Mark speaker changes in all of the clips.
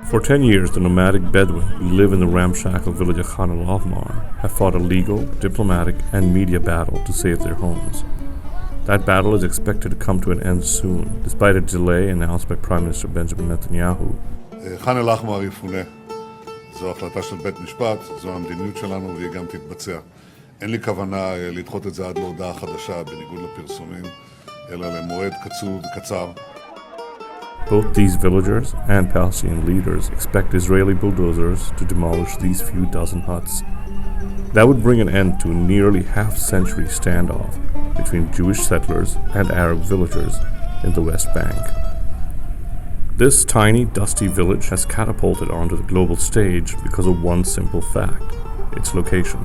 Speaker 1: For 10 years, the nomadic Bedouin who live in the ramshackle village of Khan al Ahmar have fought a legal, diplomatic, and media battle to save their homes. That battle is expected to come to an end soon, despite a delay announced by Prime Minister Benjamin Netanyahu.
Speaker 2: Khan al Ahmar יפונה. זו החלטה של בית משפט, זו המדיניות שלנו והיא גם תתבצע. אין לי כוונה לדחות את זה עד להודעה חדשה בניגוד לפרסומים, אלא למועד קצר.
Speaker 1: Both these villagers and Palestinian leaders expect Israeli bulldozers to demolish these few dozen huts. That would bring an end to a nearly half-century standoff between Jewish settlers and Arab villagers in the West Bank. This tiny, dusty village has catapulted onto the global stage because of one simple fact: its location.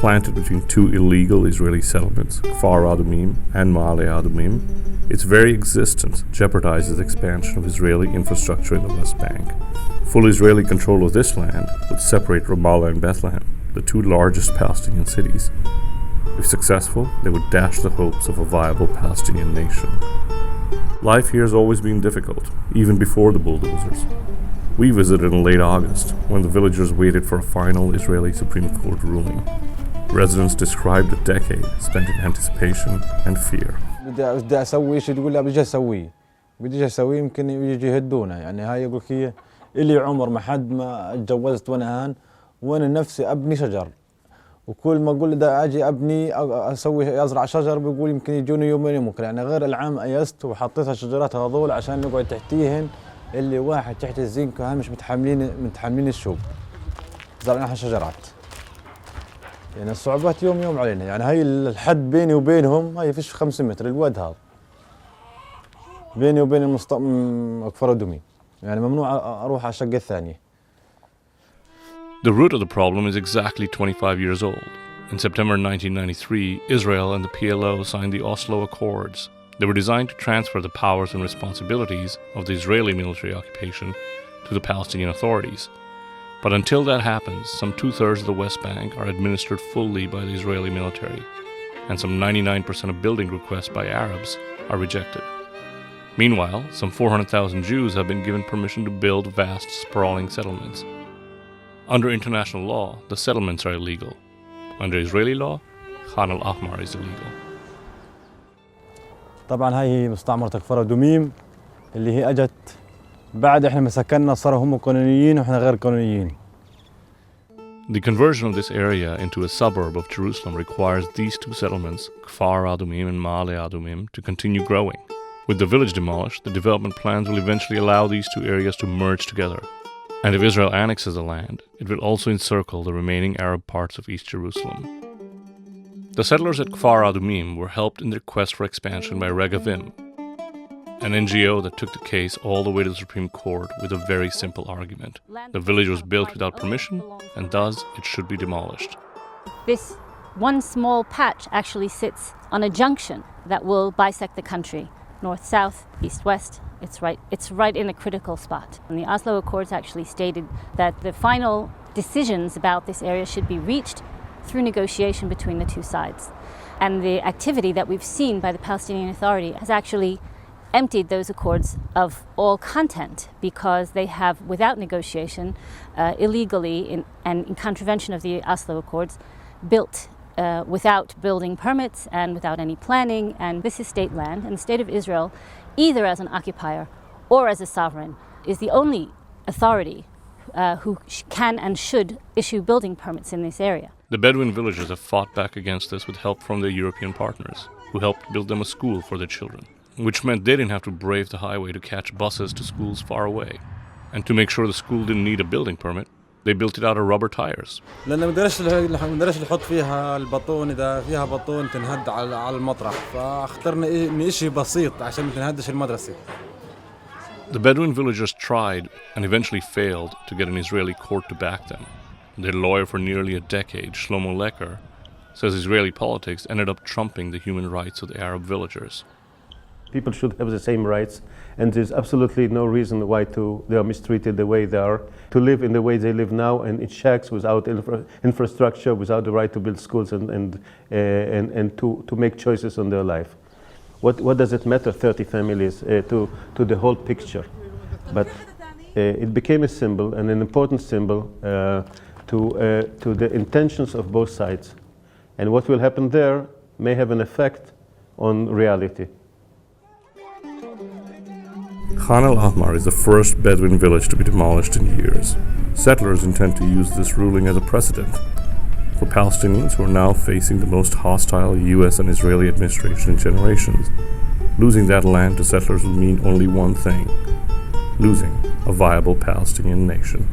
Speaker 1: Planted between two illegal Israeli settlements, Kfar Adumim and Ma'ale Adumim, its very existence jeopardizes expansion of Israeli infrastructure in the West Bank. Full Israeli control of this land would separate Ramallah and Bethlehem, the two largest Palestinian cities. If successful, they would dash the hopes of a viable Palestinian nation. Life here has always been difficult, even before the bulldozers. We visited in late August, when the villagers waited for a final Israeli Supreme Court ruling. Residents described a decade spent in anticipation and fear.
Speaker 3: بدي اسوي شيء تقول لا بدي اسوي يمكن يجي يهدونا يعني هاي يقول لي الي عمر ما حد ما اتجوزت وانا هان وانا نفسي ابني شجر وكل ما اقول دا اجي ابني اسوي ازرع شجر بيقول يمكن يجوني يومين ممكن يعني غير العام ايست وحطيت الشجرات هذول عشان نقعد تحتيهن اللي واحد تحت الزنك هاي مش متحملين الشوب زرعناها شجرات يعني الصعوبات يوم علينا يعني هاي الحد بيني وبينهم هاي فيش 5 متر الواد هذا بيني وبين كفر أدومي يعني ممنوع أروح على الشقة الثانية.
Speaker 1: The root of the problem is exactly 25 years old. In September 1993, Israel and the PLO signed the Oslo Accords. They were designed to transfer the powers and responsibilities of the Israeli military occupation to the Palestinian authorities. But until that happens, some 2/3 of the West Bank are administered fully by the Israeli military, and some 99% of building requests by Arabs are rejected. Meanwhile, some 400,000 Jews have been given permission to build vast, sprawling settlements. Under international law, the settlements are illegal. Under Israeli law, Khan al Ahmar is illegal.
Speaker 3: طبعا هاي مستعمرة كفر أدوميم اللي هي أجت بعد احنا مسكننا صاروا هم قانونيين واحنا غير قانونيين.
Speaker 1: The conversion of this area into a suburb of Jerusalem requires these two settlements, Kfar Adumim and Ma'ale Adumim, to continue growing. With the village demolished, the development plans will eventually allow these two areas to merge together. And if Israel annexes the land, it will also encircle the remaining Arab parts of East Jerusalem. The settlers at Kfar Adumim were helped in their quest for expansion by Regavim, an NGO that took the case all the way to the Supreme Court with a very simple argument. The village was built without permission, and thus it should be demolished.
Speaker 4: This one small patch actually sits on a junction that will bisect the country, north-south, east-west. It's right in a critical spot. And the Oslo Accords actually stated that the final decisions about this area should be reached through negotiation between the two sides. And the activity that we've seen by the Palestinian Authority has actually emptied those accords of all content because they have, without negotiation, illegally and in contravention of the Oslo Accords, built without building permits and without any planning. And this is state land, and the state of Israel, either as an occupier or as a sovereign, is the only authority who can and should issue building permits in this area.
Speaker 1: The Bedouin villagers have fought back against this with help from their European partners, who helped build them a school for their children, which meant they didn't have to brave the highway to catch buses to schools far away. And to make sure the school didn't need a building permit, they built it out of rubber tires.
Speaker 3: لأن ما نقدرش نحط فيها البطون إذا فيها بطون تنهد على المطرح فاخترنا إن شيء بسيط عشان ما تنهدش المدرسة.
Speaker 1: The Bedouin villagers tried and eventually failed to get an Israeli court to back them. Their lawyer for nearly a decade, Shlomo Lecker, says Israeli politics ended up trumping the human rights of the Arab villagers.
Speaker 5: People should have the same rights, and there's absolutely no reason why they are mistreated the way they are, to live in the way they live now, and in shacks without infrastructure, without the right to build schools and to make choices on their life. What does it matter, 30 families, to the whole picture? But it became a symbol, and an important symbol to the intentions of both sides. And what will happen there may have an effect on reality.
Speaker 1: Khan al Ahmar is the first Bedouin village to be demolished in years. Settlers intend to use this ruling as a precedent for Palestinians who are now facing the most hostile US and Israeli administration in generations. Losing that land to settlers will mean only one thing: losing a viable Palestinian nation.